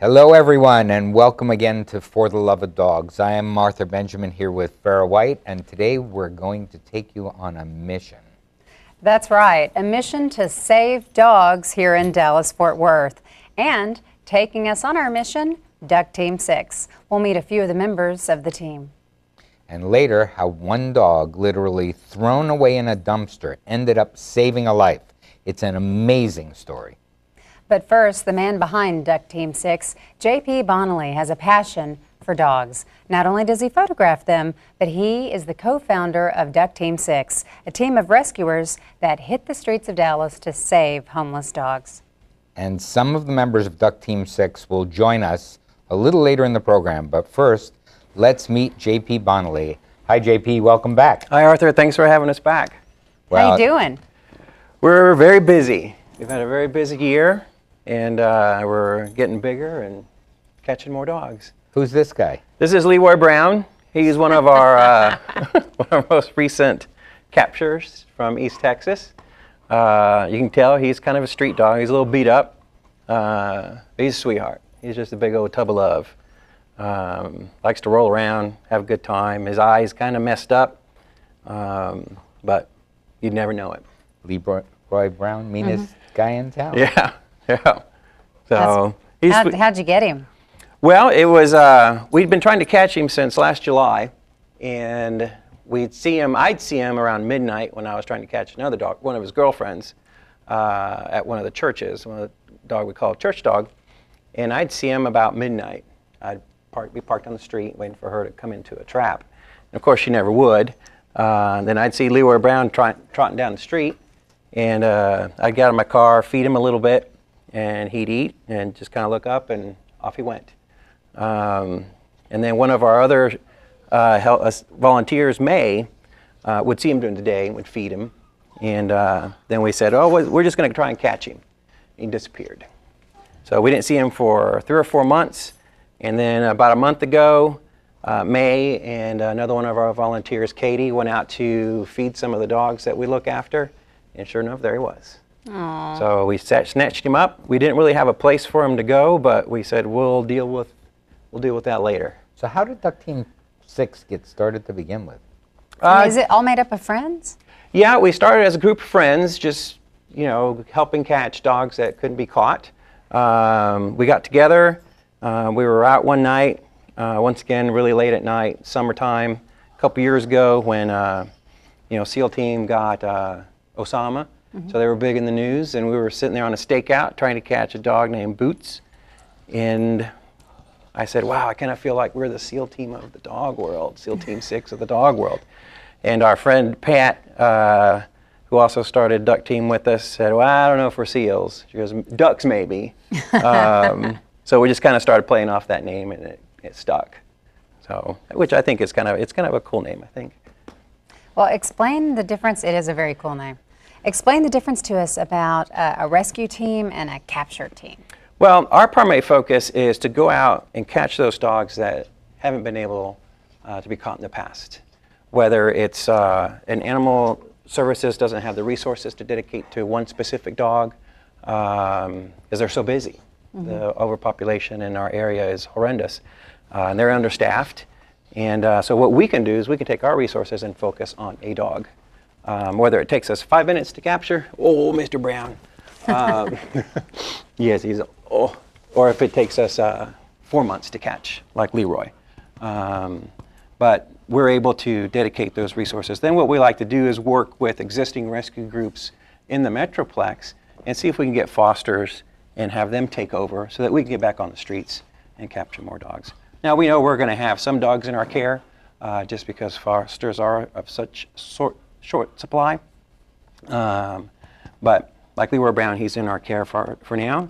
Hello, everyone, and welcome again to For the Love of Dogs. I am Martha Benjamin here with Farrah White, and today we're going to take you on a mission. That's right, a mission to save dogs here in Dallas-Fort Worth. And taking us on our mission, Duck Team 6. We'll meet a few of the members of the team. And later, how one dog, literally thrown away in a dumpster, ended up saving a life. It's an amazing story. But first, the man behind Duck Team 6, J.P. Bonnelly, has a passion for dogs. Not only does he photograph them, but he is the co-founder of Duck Team 6, a team of rescuers that hit the streets of Dallas to save homeless dogs. And some of the members of Duck Team 6 will join us a little later in the program. But first, let's meet J.P. Bonnelly. Hi, J.P. Welcome back. Hi, Arthur. Thanks for having us back. How you doing? We're very busy. We've had a very busy year, and we're getting bigger and catching more dogs. Who's this guy? This is Leroy Brown. He's one of our, one of our most recent captures from East Texas. You can tell he's kind of a street dog. He's a little beat up. He's a sweetheart. He's just a big old tub of love. Likes to roll around, have a good time. His eyes kind of messed up, but you'd never know it. Leroy Brown, meanest guy in town. Yeah, yeah. So How'd you get him? well, it was we'd been trying to catch him since last July, and I'd see him around midnight when I was trying to catch another dog, one of his girlfriends, at one of the churches, one of the dog we call a church dog, and I'd see him about midnight. Be parked on the street waiting for her to come into a trap, and of course she never would. Then I'd see Leroy Brown trotting down the street, and I'd get out of my car, feed him a little bit, and he'd eat and just kind of look up, and off he went. And then one of our other volunteers, May, would see him during the day and would feed him. And then we said, oh, we're just going to try and catch him. He disappeared. So we didn't see him for 3 or 4 months. And then about a month ago, May and another one of our volunteers, Katie, went out to feed some of the dogs that we look after. And sure enough, there he was. Aww. So we snatched him up. We didn't really have a place for him to go, but we said we'll deal with that later. So how did Duck Team 6 get started to begin with? Is it all made up of friends? Yeah, we started as a group of friends, just helping catch dogs that couldn't be caught. We got together. We were out one night, once again really late at night, summertime, a couple years ago when SEAL team got Osama. So they were big in the news, and we were sitting there on a stakeout trying to catch a dog named Boots. And I said, wow, I kind of feel like we're the SEAL team of the dog world, SEAL Team 6 of the dog world. And our friend Pat, who also started Duck Team with us, said, well, I don't know if we're SEALs. She goes, ducks maybe. So we just kind of started playing off that name, and it stuck. So, which I think is kind of a cool name, I think. Well, explain the difference. It is a very cool name. Explain the difference to us about a rescue team and a capture team. Well, our primary focus is to go out and catch those dogs that haven't been able to be caught in the past. Whether it's an animal services doesn't have the resources to dedicate to one specific dog because they're so busy. The overpopulation in our area is horrendous, and they're understaffed. And so what we can do is we can take our resources and focus on a dog. Whether it takes us 5 minutes to capture, oh, Mr. Brown. Yes, or if it takes us 4 months to catch, like Leroy. But we're able to dedicate those resources. Then what we like to do is work with existing rescue groups in the Metroplex and see if we can get fosters and have them take over so that we can get back on the streets and capture more dogs. Now we know we're going to have some dogs in our care just because fosters are of such short supply. But like Leroy Brown, he's in our care for now.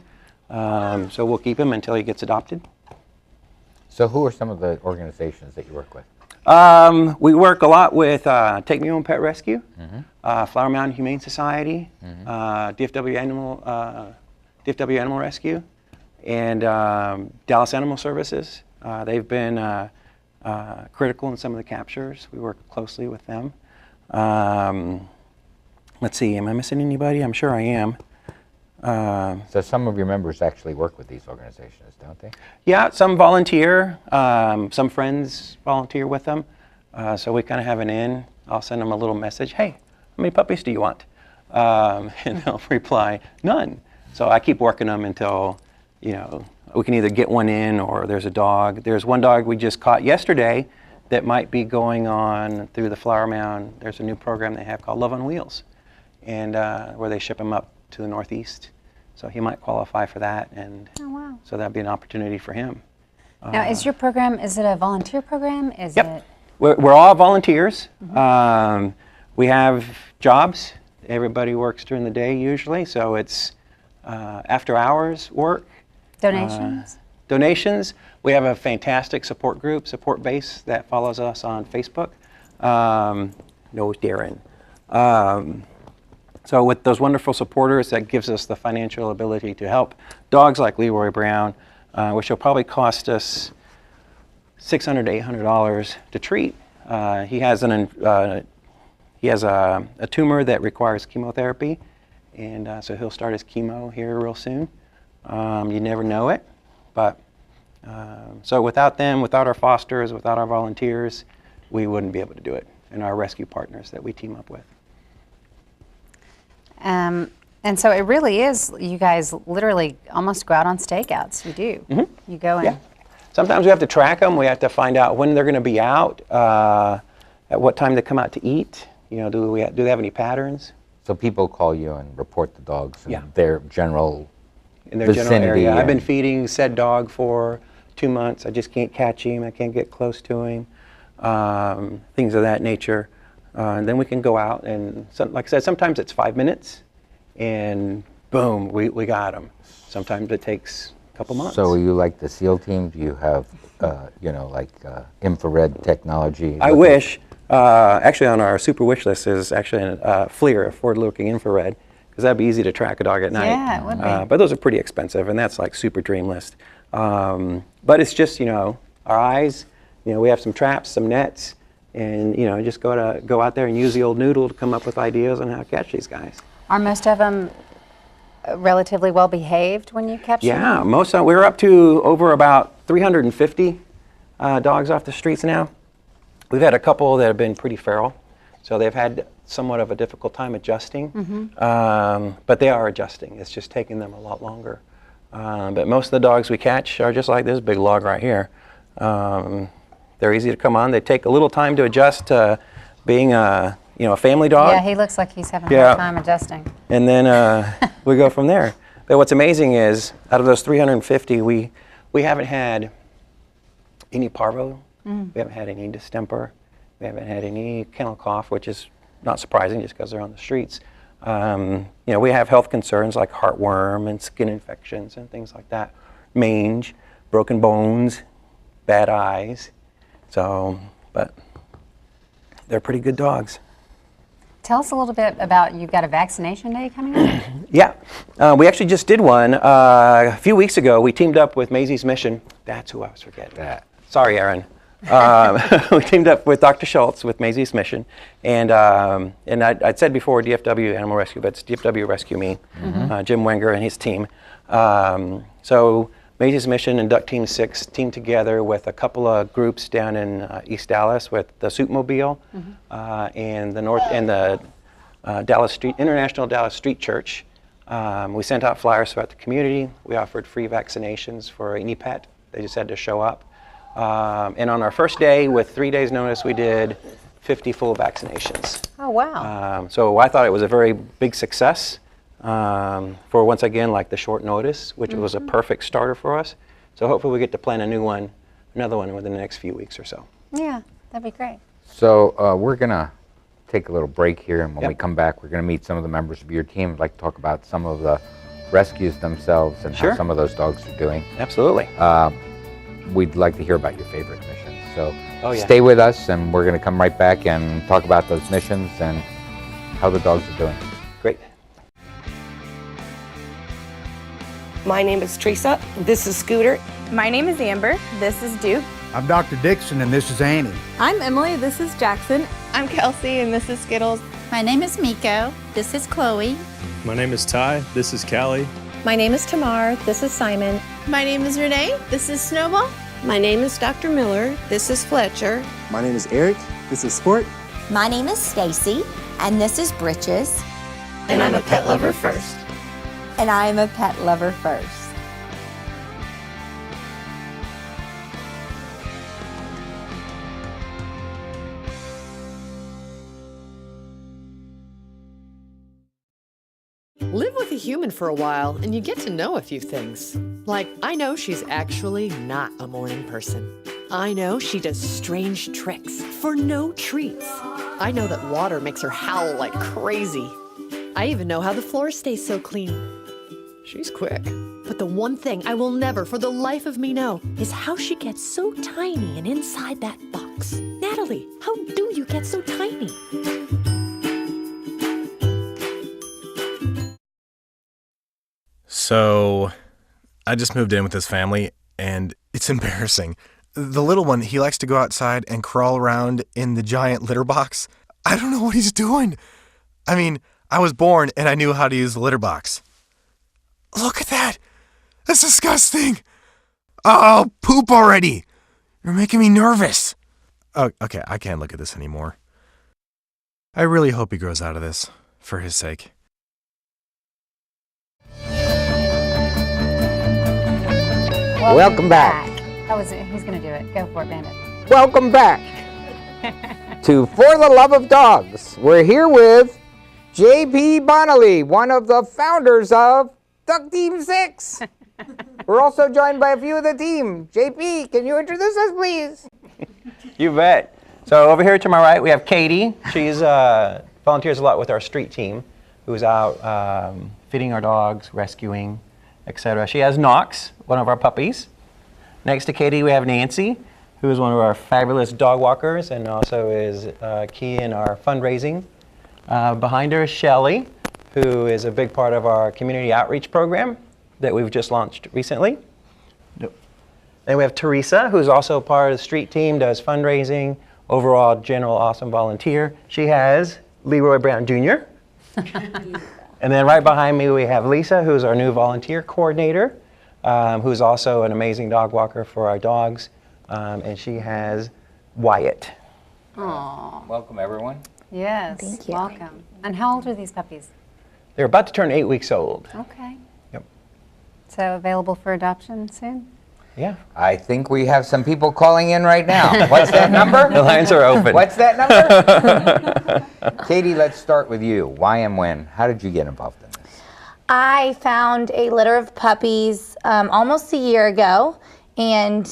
So we'll keep him until he gets adopted. So who are some of the organizations that you work with? We work a lot with Take Me Home Pet Rescue, Flower Mountain Humane Society, DFW Animal Rescue, and Dallas Animal Services. They've been critical in some of the captures. We work closely with them. Let's see, am I missing anybody? I'm sure I am. So some of your members actually work with these organizations, don't they? Yeah, some volunteer, some friends volunteer with them. So we kind of have an in. I'll send them a little message, hey, how many puppies do you want? And they'll reply, none. So I keep working them until, we can either get one in or there's a dog. There's one dog we just caught yesterday that might be going on through the Flower Mound. There's a new program they have called Love on Wheels, and where they ship them up to the Northeast. So he might qualify for that, and so that'd be an opportunity for him. Now, is your program, is it a volunteer program? Is Yep. it? We're all volunteers. We have jobs. Everybody works during the day usually, so it's after hours work. Donations? Donations. We have a fantastic support group, support base that follows us on Facebook. No, Darren. So with those wonderful supporters, that gives us the financial ability to help dogs like Leroy Brown, which will probably cost us $600 to $800 to treat. He has a tumor that requires chemotherapy, and so he'll start his chemo here real soon. You never know it, but so without them, without our fosters, without our volunteers, we wouldn't be able to do it, and our rescue partners that we team up with. And so it really is, you guys literally almost go out on stakeouts. You do. Mm-hmm. You go in. Yeah. Sometimes we have to track them. We have to find out when they're going to be out, at what time they come out to eat. Do they have any patterns? So people call you and report the dogs Yeah. in their general In their general vicinity. area. I've been and- feeding said dog for 2 months. I just can't catch him. I can't get close to him. Things of that nature. And then we can go out and, like I said, sometimes it's 5 minutes, and boom, we got him. Sometimes it takes a couple months. So are you like the SEAL team? Do you have, infrared technology? I wish. Actually, on our super wish list is actually a FLIR, a forward-looking infrared, because that'd be easy to track a dog at night. Yeah, it would be. But those are pretty expensive, and that's like super dream list. But it's just, our eyes. We have some traps, some nets, and just go out there and use the old noodle to come up with ideas on how to catch these guys. Are most of them relatively well behaved when you capture them? Yeah, most of we're up to over about 350 dogs off the streets now. We've had a couple that have been pretty feral, so they've had somewhat of a difficult time adjusting. But they are adjusting. It's just taking them a lot longer. But most of the dogs we catch are just like this big log right here. They're easy to come on. They take a little time to adjust to being a family dog. Yeah, he looks like he's having a Yeah. hard time adjusting. And then we go from there. But what's amazing is, out of those 350, we haven't had any parvo. We haven't had any distemper. We haven't had any kennel cough, which is not surprising just because they're on the streets. We have health concerns like heartworm and skin infections and things like that. Mange, broken bones, bad eyes. So, but they're pretty good dogs. Tell us a little bit about, you've got a vaccination day coming up? Yeah, we actually just did one a few weeks ago. We teamed up with Maisie's Mission. That's who I was forgetting. Sorry, Aaron. We teamed up with Dr. Schultz with Maisie's Mission, and I'd said before DFW Animal Rescue, but it's DFW Rescue Me, Jim Wenger and his team. So Maisie's Mission and Duck Team 6 teamed together with a couple of groups down in East Dallas with the Soupmobile and the Dallas Street International Dallas Street Church. We sent out flyers throughout the community. We offered free vaccinations for any pet. They just had to show up. And on our first day, with 3 days' notice, we did 50 full vaccinations. Oh, wow. So I thought it was a very big success for, once again, like the short notice, which was a perfect starter for us. So hopefully we get to plan another one within the next few weeks or so. Yeah, that'd be great. So we're going to take a little break here, and when Yep. we come back, we're going to meet some of the members of your team. I'd like to talk about some of the rescues themselves and Sure. how some of those dogs are doing. Absolutely. We'd like to hear about your favorite missions. So Oh, yeah. stay with us, and we're going to come right back and talk about those missions and how the dogs are doing. Great. My name is Teresa. This is Scooter. My name is Amber. This is Duke. I'm Dr. Dixon, and this is Annie. I'm Emily, this is Jackson. I'm Kelsey, and this is Skittles. My name is Miko. This is Chloe. My name is Ty. This is Callie. My name is Tamar. This is Simon. My name is Renee. This is Snowball. My name is Dr. Miller. This is Fletcher. My name is Eric. This is Sport. My name is Stacy, and this is Britches. And I'm a pet lover first. And I am a pet lover first. Live with a human for a while and you get to know a few things. Like, I know she's actually not a morning person. I know she does strange tricks for no treats. I know that water makes her howl like crazy. I even know how the floor stays so clean. She's quick. But the one thing I will never for the life of me know is how she gets so tiny and inside that box. Natalie, how do you get so tiny? So, I just moved in with this family, and it's embarrassing. The little one, he likes to go outside and crawl around in the giant litter box. I don't know what he's doing. I mean, I was born and I knew how to use the litter box. Look at that! That's disgusting! Oh, poop already! You're making me nervous. Oh, okay, I can't look at this anymore. I really hope he grows out of this, for his sake. Welcome back. That was it. He's going to do it. Go for it, Bandit. Welcome back to For the Love of Dogs. We're here with J.P. Bonnelly, one of the founders of Duck Team 6. We're also joined by a few of the team. J.P., can you introduce us, please? You bet. So over here to my right, we have Katie. She's volunteers a lot with our street team, who's out feeding our dogs, rescuing, etc. She has Knox, one of our puppies. Next to Katie, we have Nancy, who is one of our fabulous dog walkers and also is key in our fundraising. Behind her is Shelly, who is a big part of our community outreach program that we've just launched recently. Then we have Teresa, who's also part of the street team, does fundraising, overall general awesome volunteer. She has Leroy Brown Jr. And then right behind me we have Lisa, who's our new volunteer coordinator, who's also an amazing dog walker for our dogs, and she has Wyatt. Aww. Welcome, everyone. Yes, Thank you. welcome. And how old are these puppies? They're about to turn 8 weeks old. Okay. Yep. So available for adoption soon? Yeah. I think we have some people calling in right now. What's that number? The lines are open. What's that number? Katie, let's start with you. Why and when? How did you get involved in this? I found a litter of puppies almost a year ago and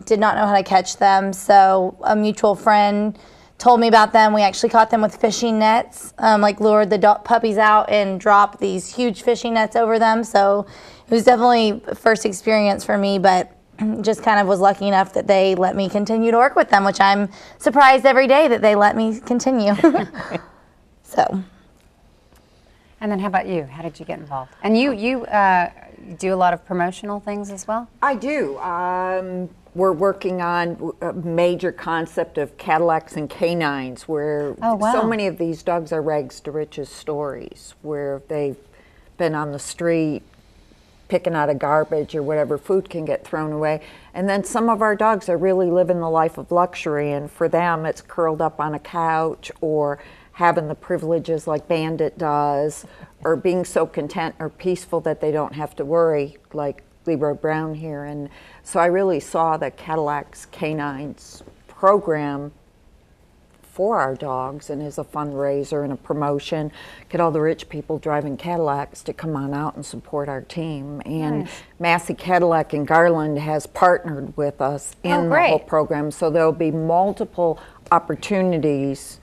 did not know how to catch them. So a mutual friend told me about them. We actually caught them with fishing nets, like lured the puppies out and dropped these huge fishing nets over them. So it was definitely a first experience for me, but just kind of was lucky enough that they let me continue to work with them, which I'm surprised every day that they let me continue. So. And then how about you? How did you get involved? And you do a lot of promotional things as well? I do. We're working on a major concept of Cadillacs and canines, where so many of these dogs are rags to riches stories, where they've been on the street picking out of garbage or whatever, food can get thrown away. And then some of our dogs are really living the life of luxury, and for them it's curled up on a couch or having the privileges like Bandit does, or being so content or peaceful that they don't have to worry, like Leroy Brown here. And so I really saw the Cadillacs Canines program for our dogs, and as a fundraiser and a promotion, get all the rich people driving Cadillacs to come on out and support our team. And nice. Massey Cadillac in Garland has partnered with us in the whole program, so there'll be multiple opportunities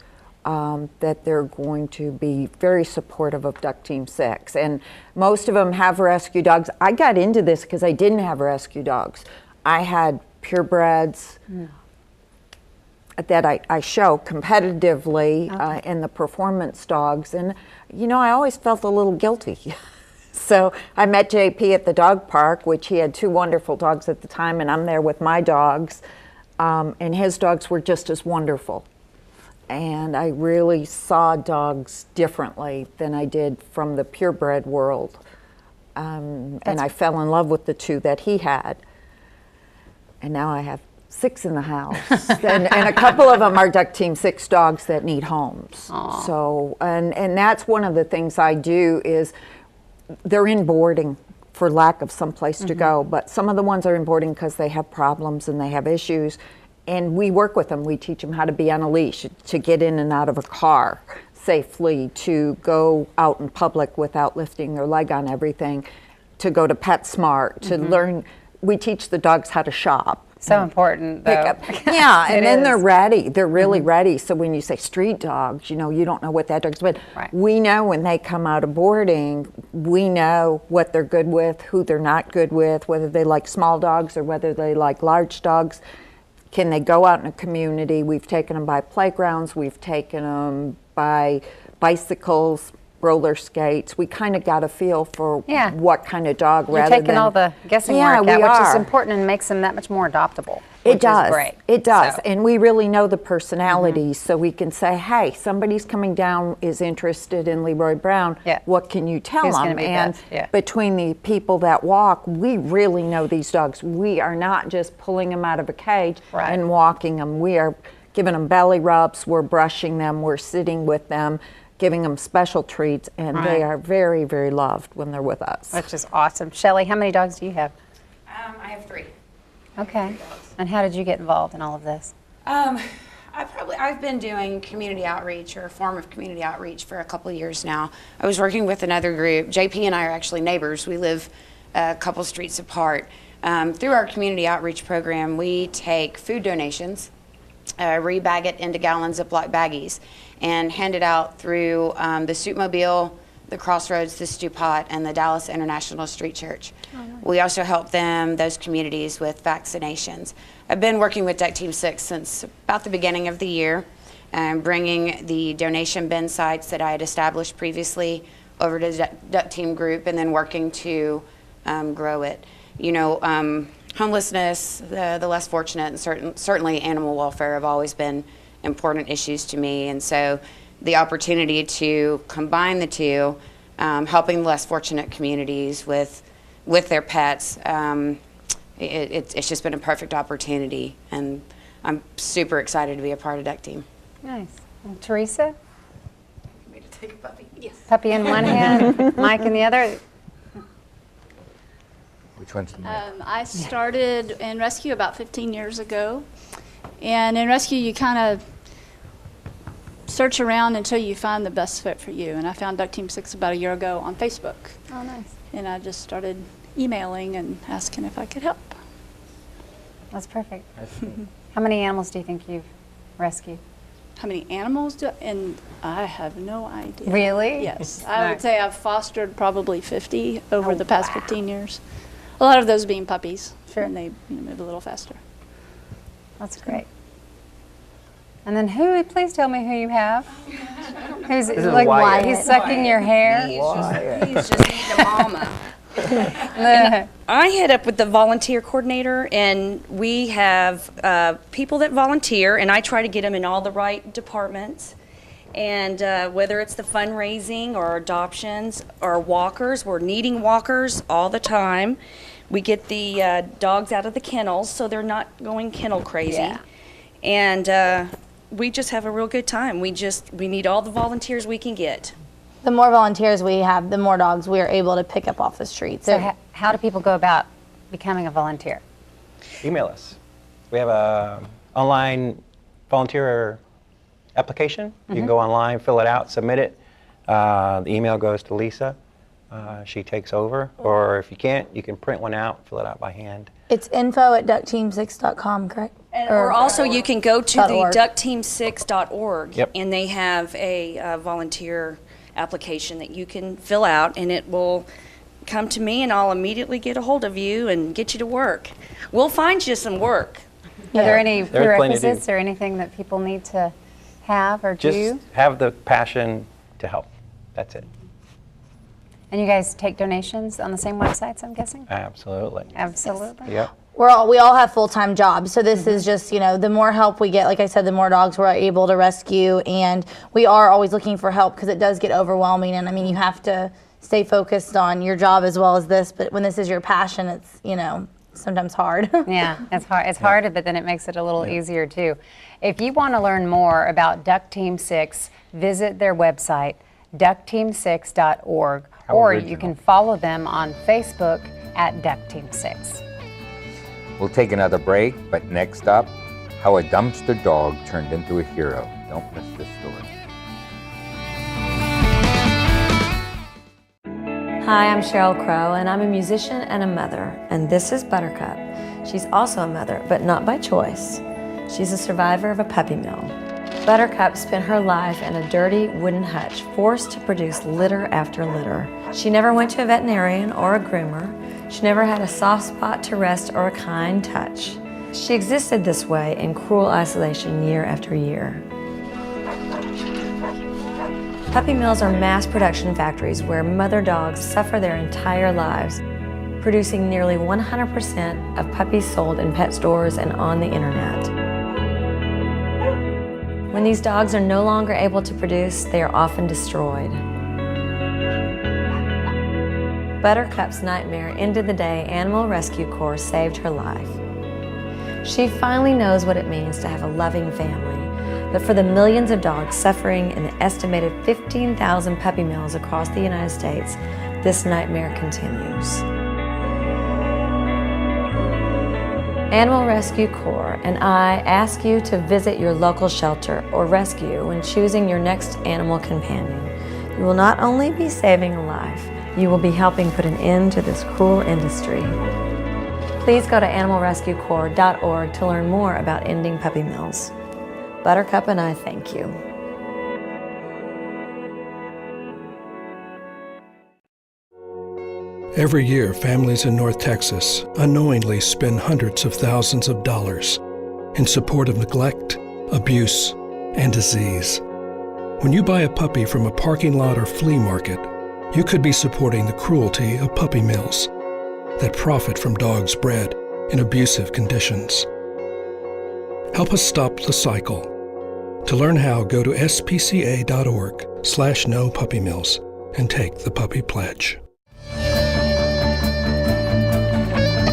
that they're going to be very supportive of Duck Team 6. And most of them have rescue dogs. I got into this because I didn't have rescue dogs. I had purebreds that I show competitively in the performance dogs. And, you know, I always felt a little guilty. So I met JP at the dog park, which he had 2 wonderful dogs at the time, and I'm there with my dogs. And his dogs were just as wonderful. and I really saw dogs differently than I did from the purebred world. And I fell in love with the 2 that he had. And now I have 6 in the house. and a couple of them are Duck Team 6 dogs that need homes. Aww. So, and that's one of the things I do is they're in boarding for lack of some place to go. But some of the ones are in boarding because they have problems and they have issues. And we work with them. We teach them how to be on a leash, to get in and out of a car safely, to go out in public without lifting their leg on everything, to go to PetSmart, to learn. We teach the dogs how to shop. So important, though. Yeah, and then is. they're ready. They're really ready. So when you say street dogs, you know, you don't know what that dog's with. Right. We know when they come out of boarding, we know what they're good with, who they're not good with, whether they like small dogs or whether they like large dogs. Can they go out in a community? We've taken them by playgrounds. We've taken them by bicycles, roller skates. We kind of got a feel for what kind of dog. You're taking all the guessing work out, which is important and makes them that much more adoptable. It does. Is great. It does. So. And we really know the personalities, so we can say, hey, somebody's coming down, is interested in Leroy Brown. Yeah. What can you tell Who's them? gonna be And best? Yeah. between the people that walk, we really know these dogs. We are not just pulling them out of a cage and walking them. We are giving them belly rubs, we're brushing them, we're sitting with them, giving them special treats, and they are very, very loved when they're with us. Which is awesome. Shelley, how many dogs do you have? I have 3. Okay. And how did you get involved in all of this? I've been doing community outreach, or a form of community outreach, for a couple of years now. I was working with another group. JP and I are actually neighbors. We live a couple streets apart. Through our community outreach program, we take food donations, rebag it into gallon Ziploc baggies, and hand it out through the Soupmobile, the Crossroads, the Stew Pot, and the Dallas International Street Church. Oh, nice. We also help those communities with vaccinations. I've been working with Duck Team 6 since about the beginning of the year, bringing the donation bin sites that I had established previously over to the Duck Team group, and then working to grow it. You know, homelessness, the less fortunate, and certainly animal welfare have always been important issues to me, and so the opportunity to combine the two, helping the less fortunate communities with their pets, it's just been a perfect opportunity, and I'm super excited to be a part of Duck Team. Nice. And Teresa? Want me to take a puppy? Yes. Puppy in one hand, Mike in the other. Which one's the I started in rescue about 15 years ago, and in rescue you kind of search around until you find the best fit for you. And I found Duck Team 6 about a year ago on Facebook. Oh, nice. And I just started emailing and asking if I could help. That's perfect. How many animals do you think you've rescued? How many animals do and I have no idea. Really? Yes. I would say I've fostered probably 50 over the past 15 years. A lot of those being puppies. Sure. And they move a little faster. That's great. And then please tell me who you have. Who's like Wyatt. He's sucking your hair. He's just needing a mama. I head up with the volunteer coordinator, and we have people that volunteer, and I try to get them in all the right departments. And whether it's the fundraising or adoptions or walkers, we're needing walkers all the time. We get the dogs out of the kennels so they're not going kennel crazy. Yeah. And we just have a real good time. We need all the volunteers we can get. The more volunteers we have, the more dogs we are able to pick up off the street. So how do people go about becoming a volunteer? Email us. We have a online volunteer application. You can go online, fill it out, submit it. The email goes to Lisa. She takes over. Or if you can't, you can print one out, fill it out by hand. It's info@duckteam6.com, correct? Or also you can go to the .org. duckteam6.org, Yep. and they have a volunteer application that you can fill out, and it will come to me, and I'll immediately get a hold of you and get you to work. We'll find you some work. Are there any There's plenty to do. prerequisites or anything that people need to have or Just do? have the passion to help. That's it. And you guys take donations on the same websites, I'm guessing? Absolutely. Absolutely. Yep. we all have full-time jobs, so this is just, you know, the more help we get, like I said, the more dogs we're able to rescue, and we are always looking for help because it does get overwhelming, and I mean, you have to stay focused on your job as well as this, but when this is your passion, it's, you know, sometimes hard. Yeah, it's hard. It's hard, but then it makes it a little easier too. If you want to learn more about Duck Team 6, visit their website, duckteam6.org, or you can follow them on Facebook at Duck Team 6. We'll take another break, but next up, how a dumpster dog turned into a hero. Don't miss this story. Hi, I'm Sheryl Crow, and I'm a musician and a mother, and this is Buttercup. She's also a mother, but not by choice. She's a survivor of a puppy mill. Buttercup spent her life in a dirty wooden hutch, forced to produce litter after litter. She never went to a veterinarian or a groomer. She never had a soft spot to rest or a kind touch. She existed this way in cruel isolation year after year. Puppy mills are mass production factories where mother dogs suffer their entire lives, producing nearly 100% of puppies sold in pet stores and on the internet. When these dogs are no longer able to produce, they are often destroyed. Buttercup's nightmare ended the day Animal Rescue Corps saved her life. She finally knows what it means to have a loving family, but for the millions of dogs suffering in the estimated 15,000 puppy mills across the United States, this nightmare continues. Animal Rescue Corps and I ask you to visit your local shelter or rescue when choosing your next animal companion. You will not only be saving a life, you will be helping put an end to this cruel industry. Please go to animalrescuecorps.org to learn more about ending puppy mills. Buttercup and I thank you. Every year, families in North Texas unknowingly spend hundreds of thousands of dollars in support of neglect, abuse, and disease. When you buy a puppy from a parking lot or flea market, you could be supporting the cruelty of puppy mills that profit from dogs bred in abusive conditions. Help us stop the cycle. To learn how, go to spca.org/no-puppy-mills and take the puppy pledge.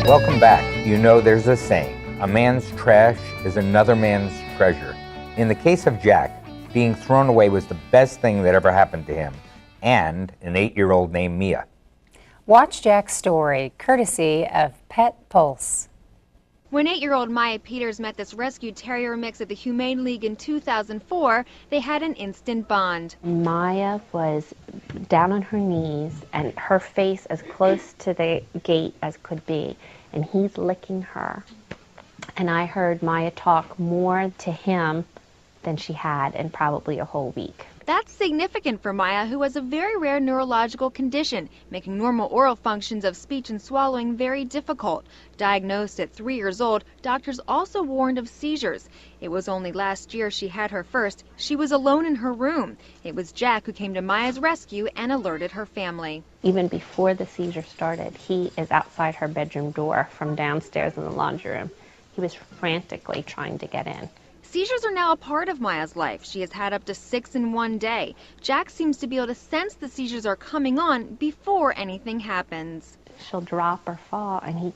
Welcome back. You know there's a saying, a man's trash is another man's treasure. In the case of Jack, being thrown away was the best thing that ever happened to him, and an 8-year-old named Mia. Watch Jack's story, courtesy of Pet Pulse. When 8-year-old Maya Peters met this rescued terrier mix at the Humane League in 2004, they had an instant bond. Maya was down on her knees and her face as close to the gate as could be, and he's licking her. And I heard Maya talk more to him than she had in probably a whole week. That's significant for Maya, who has a very rare neurological condition, making normal oral functions of speech and swallowing very difficult. Diagnosed at 3 years old, doctors also warned of seizures. It was only last year she had her first. She was alone in her room. It was Jack who came to Maya's rescue and alerted her family. Even before the seizure started, he is outside her bedroom door from downstairs in the laundry room. He was frantically trying to get in. Seizures are now a part of Maya's life. She has had up to 6 in one day. Jack seems to be able to sense the seizures are coming on before anything happens. She'll drop or fall, and he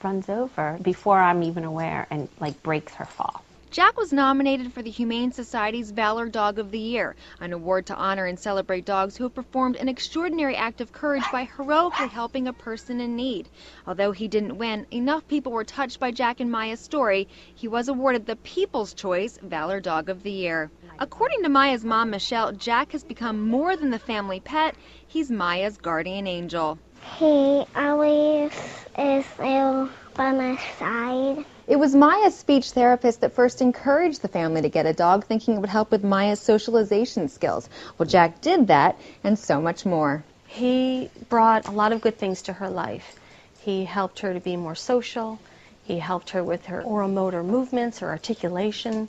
runs over before I'm even aware and breaks her fall. Jack was nominated for the Humane Society's Valor Dog of the Year, an award to honor and celebrate dogs who have performed an extraordinary act of courage by heroically helping a person in need. Although he didn't win, enough people were touched by Jack and Maya's story. He was awarded the People's Choice Valor Dog of the Year. According to Maya's mom, Michelle, Jack has become more than the family pet. He's Maya's guardian angel. He always is by my side. It was Maya's speech therapist that first encouraged the family to get a dog, thinking it would help with Maya's socialization skills. Well, Jack did that and so much more. He brought a lot of good things to her life. He helped her to be more social. He helped her with her oral motor movements, her articulation.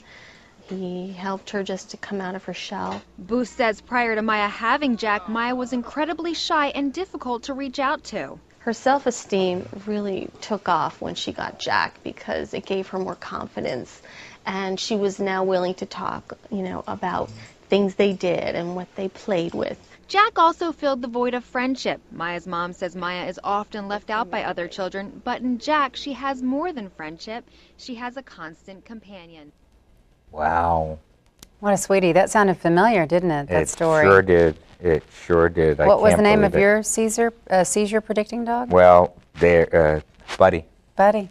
He helped her just to come out of her shell. Booth says prior to Maya having Jack, Maya was incredibly shy and difficult to reach out to. Her self-esteem really took off when she got Jack because it gave her more confidence, and she was now willing to talk, about things they did and what they played with. Jack also filled the void of friendship. Maya's mom says Maya is often left out by other children, but in Jack, she has more than friendship. She has a constant companion. Wow. What a sweetie. That sounded familiar, didn't it, that story? It sure did. It sure did. What was the name of your seizure predicting dog? Well, they're Buddy. Buddy.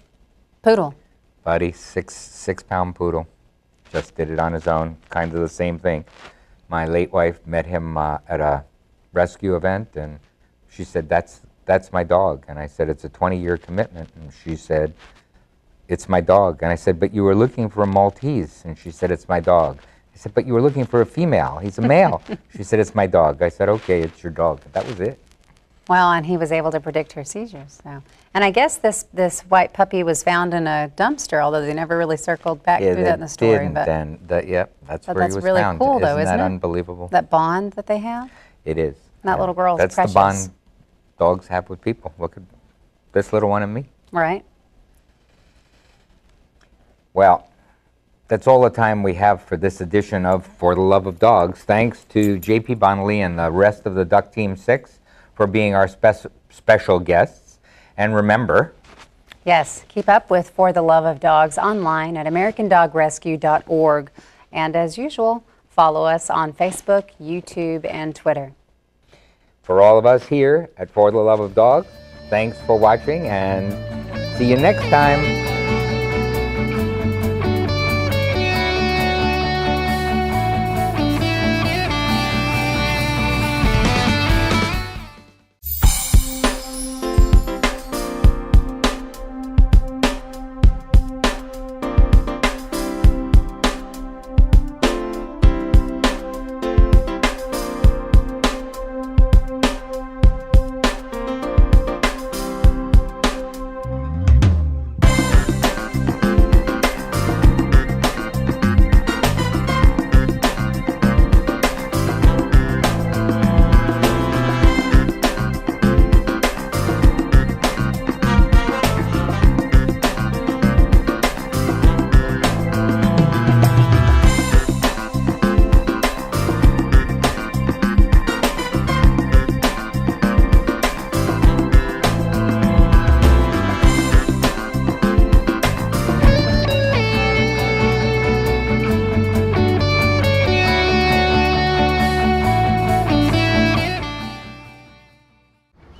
Poodle. Buddy, 6-pound poodle. Just did it on his own. Kind of the same thing. My late wife met him at a rescue event, and she said, that's my dog. And I said, it's a 20-year commitment. And she said, it's my dog. And I said, but you were looking for a Maltese. And she said, it's my dog. I said, but you were looking for a female. He's a male. She said, it's my dog. I said, okay, it's your dog. That was it. Well, and he was able to predict her seizures. So, and I guess this white puppy was found in a dumpster, although they never really circled back through that in the story. But that's where he was really found. Cool, though, isn't that it? Unbelievable? That bond that they have. It is. That little girl's That's precious. the bond dogs have with people. Look at this little one and me. Right. Well, that's all the time we have for this edition of For the Love of Dogs. Thanks to J.P. Bonnelly and the rest of the Duck Team 6 for being our special guests. And remember... Yes, keep up with For the Love of Dogs online at AmericanDogRescue.org. And as usual, follow us on Facebook, YouTube, and Twitter. For all of us here at For the Love of Dogs, thanks for watching, and see you next time.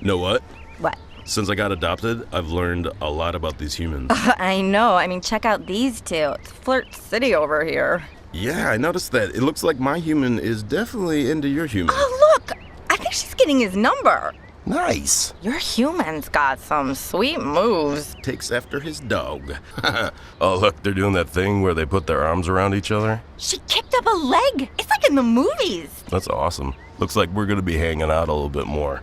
Know what? What? Since I got adopted, I've learned a lot about these humans. I know. I mean, check out these two. It's Flirt City over here. Yeah, I noticed that. It looks like my human is definitely into your human. Oh, look! I think she's getting his number. Nice. Your human's got some sweet moves. Takes after his dog. Oh, look, they're doing that thing where they put their arms around each other. She kicked up a leg. It's like in the movies. That's awesome. Looks like we're going to be hanging out a little bit more.